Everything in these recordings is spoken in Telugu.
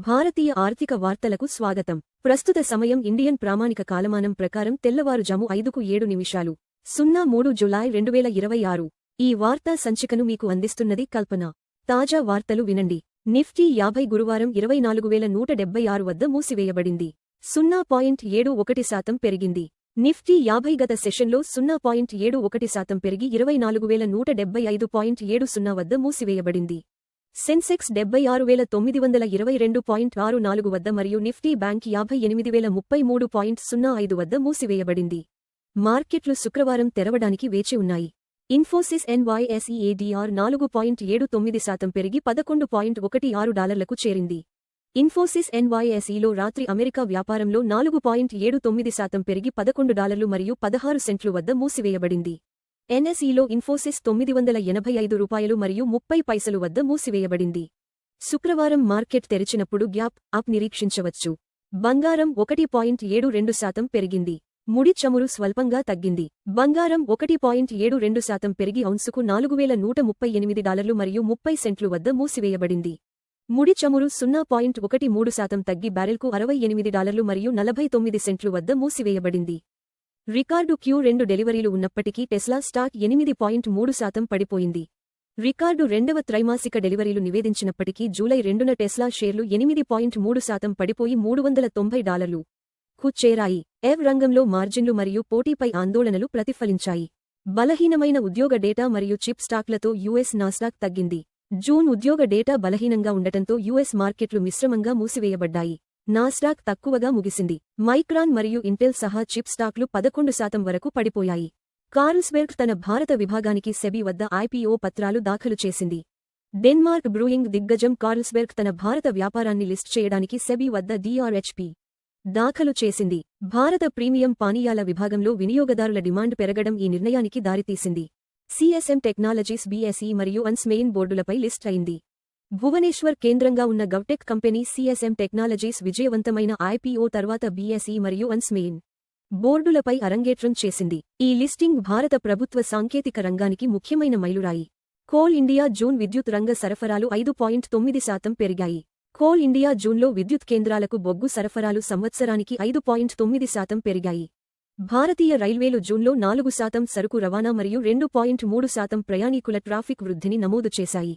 భారతీయ ఆర్థిక వార్తలకు స్వాగతం. ప్రస్తుత సమయం ఇండియన్ ప్రామాణిక కాలమానం ప్రకారం తెల్లవారుజాము 5:07 03 జులై 2026. ఈ వార్తా సంచికను మీకు అందిస్తున్నది కల్పన. తాజా వార్తలు వినండి. నిఫ్టీ 50 గురువారం 24,176 వద్ద మూసివేయబడింది. 0.71% పెరిగింది. నిఫ్టీ 50 గత సెషన్లో 0.71% పెరిగి 24,175.70 వద్ద మూసివేయబడింది. సెన్సెక్స్ 76,922.64 వద్ద మరియు నిఫ్టీ బ్యాంక్ 58,033.05 వద్ద మూసివేయబడింది. మార్కెట్లు శుక్రవారం తెరవడానికి వేచి ఉన్నాయి. ఇన్ఫోసిస్ NYSE ADR 4.79% పెరిగి $11.16కు చేరింది. ఇన్ఫోసిస్ NYSEలో రాత్రి అమెరికా వ్యాపారంలో 4.79% పెరిగి $11 మరియు 16 సెంట్లు వద్ద మూసివేయబడింది. NSEలో ఇన్ఫోసిస్ $985 మరియు 30 పైసలు వద్ద మూసివేయబడింది. శుక్రవారం మార్కెట్ తెరిచినప్పుడు గ్యాప్ అప్ నిరీక్షించవచ్చు. బంగారం 1.72% పెరిగింది. ముడి చమురు స్వల్పంగా తగ్గింది. బంగారం 1.72% పెరిగి ఔన్సుకు $4,138 మరియు 30 సెంట్లు వద్ద మూసివేయబడింది. ముడి చమురు 0.13% తగ్గి బ్యారెల్కు $68 మరియు 49 సెంట్లు వద్ద మూసివేయబడింది. రికార్డు Q2 డెలివరీలు ఉన్నప్పటికీ టెస్లా స్టాక్ 8.3% పడిపోయింది. రికార్డు రెండవ త్రైమాసిక డెలివరీలు నివేదించినప్పటికీ జూలై 2న టెస్లా షేర్లు 8.3% పడిపోయి $390కు చేరాయి. రంగంలో మార్జిన్లు మరియు పోటీపై ఆందోళనలు ప్రతిఫలించాయి. బలహీనమైన ఉద్యోగ డేటా మరియు చిప్ స్టాక్లతో యుఎస్ నాస్డాక్ తగ్గింది. జూన్ ఉద్యోగ డేటా బలహీనంగా ఉండటంతో యుఎస్ మార్కెట్లు మిశ్రమంగా మూసివేయబడ్డాయి. నాస్డాక్ తక్కువగా ముగిసింది. మైక్రాన్ మరియు ఇంటెల్ సహా చిప్ స్టాక్లు 11% వరకు పడిపోయాయి. కార్ల్స్బెర్గ్ తన భారత విభాగానికి సెబీ వద్ద IPO పత్రాలు దాఖలు చేసింది. డెన్మార్క్ బ్రూయింగ్ దిగ్గజం కార్ల్స్బెర్గ్ తన భారత వ్యాపారాన్ని లిస్ట్ చేయడానికి సెబీ వద్ద DRHP దాఖలు చేసింది. భారత ప్రీమియం పానీయాల విభాగంలో వినియోగదారుల డిమాండ్ పెరగడం ఈ నిర్ణయానికి దారితీసింది. CSM టెక్నాలజీస్ BSE మరియు అన్స్ మెయిన్ బోర్డులపై లిస్ట్ అయింది. భువనేశ్వర్ కేంద్రంగా ఉన్న గవ్టెక్ కంపెనీ CSM టెక్నాలజీస్ విజయవంతమైన IPO తర్వాత BSE మరియు అన్స్ మెయిన్ బోర్డులపై అరంగేట్రం చేసింది. ఈ లిస్టింగ్ భారత ప్రభుత్వ సాంకేతిక రంగానికి ముఖ్యమైన మైలురాయి. కోల్ ఇండియా జూన్ విద్యుత్ రంగ సరఫరాలు 5.9% పెరిగాయి. కోల్ ఇండియా జూన్లో విద్యుత్ కేంద్రాలకు బొగ్గు సరఫరాలు సంవత్సరానికి 5.9% పెరిగాయి. భారతీయ రైల్వేలు జూన్లో 4% సరుకు రవాణా మరియు 2.3% ప్రయాణికుల ట్రాఫిక్ వృద్ధిని నమోదు చేశాయి.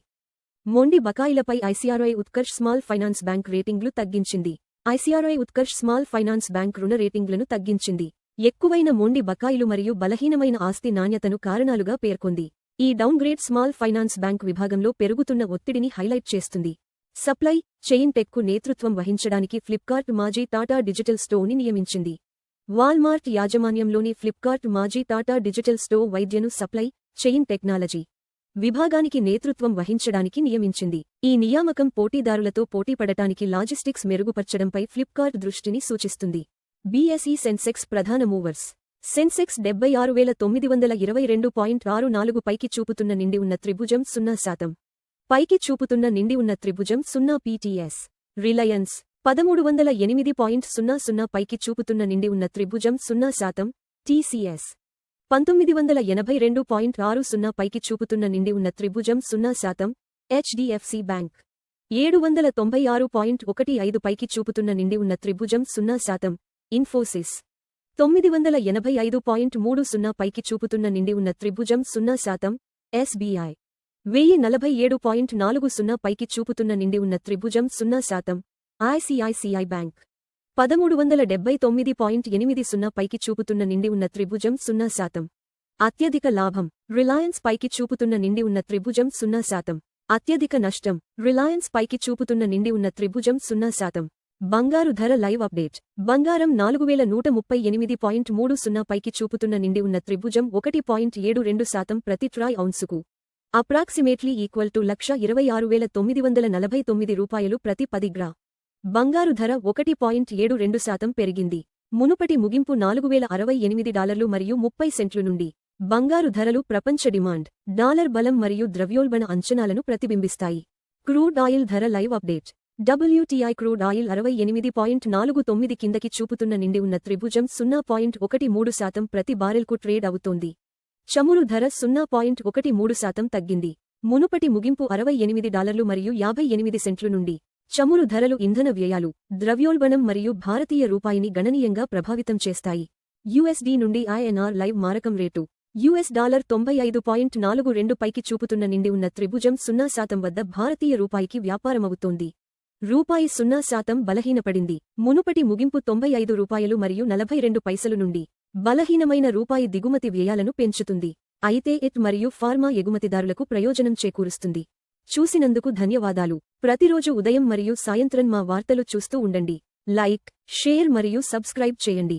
మొండి బకాయిలపై ICRI Utkarsh small finance bank రేటింగ్లు తగ్గించింది. ICRI Utkarsh small finance bank రుణ రేటింగ్లను తగ్గించింది. ఎక్కువైన మొండి బకాయిలు మరియు బలహీనమైన ఆస్తి నాణ్యతను కారణాలుగా పేర్కొంది. ఈ డౌన్గ్రేడ్ స్మాల్ ఫైనాన్స్ బ్యాంక్ విభాగంలో పెరుగుతున్న ఒత్తిడిని హైలైట్ చేస్తుంది. సప్లై చైన్ టెక్కు నేతృత్వం వహించడానికి ఫ్లిప్కార్ట్ మాజీ టాటా డిజిటల్ స్టోర్ని నియమించింది. వాల్మార్ట్ యాజమాన్యంలోని ఫ్లిప్కార్ట్ మాజీ టాటా డిజిటల్ స్టోర్ వైద్యను సప్లై చైన్ టెక్నాలజీ విభాగానికి నేతృత్వం వహించడానికి నియమించింది. ఈ నియామకం పోటీదారులతో పోటీపడటానికి లాజిస్టిక్స్ మెరుగుపర్చడంపై ఫ్లిప్కార్ట్ దృష్టిని సూచిస్తుంది. BSE సెన్సెక్స్ ప్రధాన మూవర్స్. సెన్సెక్స్ 76,922.64 పైకి చూపుతున్న నిండి ఉన్న త్రిభుజం 0%. పైకి చూపుతున్న నిండి ఉన్న త్రిభుజం 0 PTS. రిలయన్స్ 1308.00 పైకి చూపుతున్న నిండి ఉన్న త్రిభుజం 0%. TCS 1982.60 పైకి చూపుతున్న నిండి ఉన్న త్రిభుజం 0%. HDFC బ్యాంక్ 796.15 పైకి చూపుతున్న నిండి ఉన్న త్రిభుజం 0%. ఇన్ఫోసిస్ 985.30 పైకి చూపుతున్న నిండి ఉన్న త్రిభుజం 0%. SBI 1047.40 పైకి చూపుతున్న నిండి ఉన్న త్రిభుజం 0%. ICICI బ్యాంక్ 1379.80 పైకి చూపుతున్న నిండి ఉన్న త్రిభుజం 0%. అత్యధిక లాభం రిలయన్స్ పైకి చూపుతున్న నిండి ఉన్న త్రిభుజం 0%. అత్యధిక నష్టం రిలయన్స్ పైకి చూపుతున్న నిండి ఉన్న త్రిభుజం 0%. బంగారు ధర లైవ్ అప్డేట్. బంగారం 4138.30 పైకి చూపుతున్న నిండి ఉన్న త్రిభుజం 1.72% ప్రతి ట్రాయ్ ఔన్సుకు అప్రాక్సిమేట్లీ ఈక్వల్ టు 126,949 రూపాయలు ప్రతి 10 గ్రా. బంగారు ధర 1.72% పెరిగింది. మునుపటి ముగింపు $4,068 మరియు 30 సెంట్లు నుండి. బంగారు ధరలు ప్రపంచ డిమాండ్, డాలర్ బలం మరియు ద్రవ్యోల్బణ అంచనాలను ప్రతిబింబిస్తాయి. క్రూడ్ ఆయిల్ ధర live update. WTI crude oil 68.49 కిందకి చూపుతున్న నిండి ఉన్న త్రిభుజం 0.13% ప్రతి బారెల్కు ట్రేడ్ అవుతోంది. చమురు ధర 0.13% తగ్గింది. మునుపటి ముగింపు $68 మరియు 58 సెంట్లు నుండి. చమురు ధరలు ఇంధన వ్యయాలు, ద్రవ్యోల్బణం మరియు భారతీయ రూపాయిని గణనీయంగా ప్రభావితం చేస్తాయి. యుఎస్డి నుండి ఐఎన్ఆర్ లైవ్ మారకం రేటు $95.42 పైకి చూపుతున్న నిండి ఉన్న త్రిభుజం 0% వద్ద భారతీయ రూపాయికి వ్యాపారమవుతోంది. రూపాయి 0% బలహీనపడింది. మునుపటి ముగింపు $95 మరియు 42 పైసలు నుండి బలహీనమైన రూపాయి దిగుమతి వ్యయాలను పెంచుతుంది. అయితే ఎట్ మరియు ఫార్మా ఎగుమతిదారులకు ప్రయోజనం చేకూరుస్తుంది. చూసినందుకు ధన్యవాదాలు. ప్రతిరోజు ఉదయం మరియు సాయంత్రం మా వార్తలు చూస్తూ ఉండండి. లైక్, షేర్ మరియు సబ్స్క్రైబ్ చేయండి.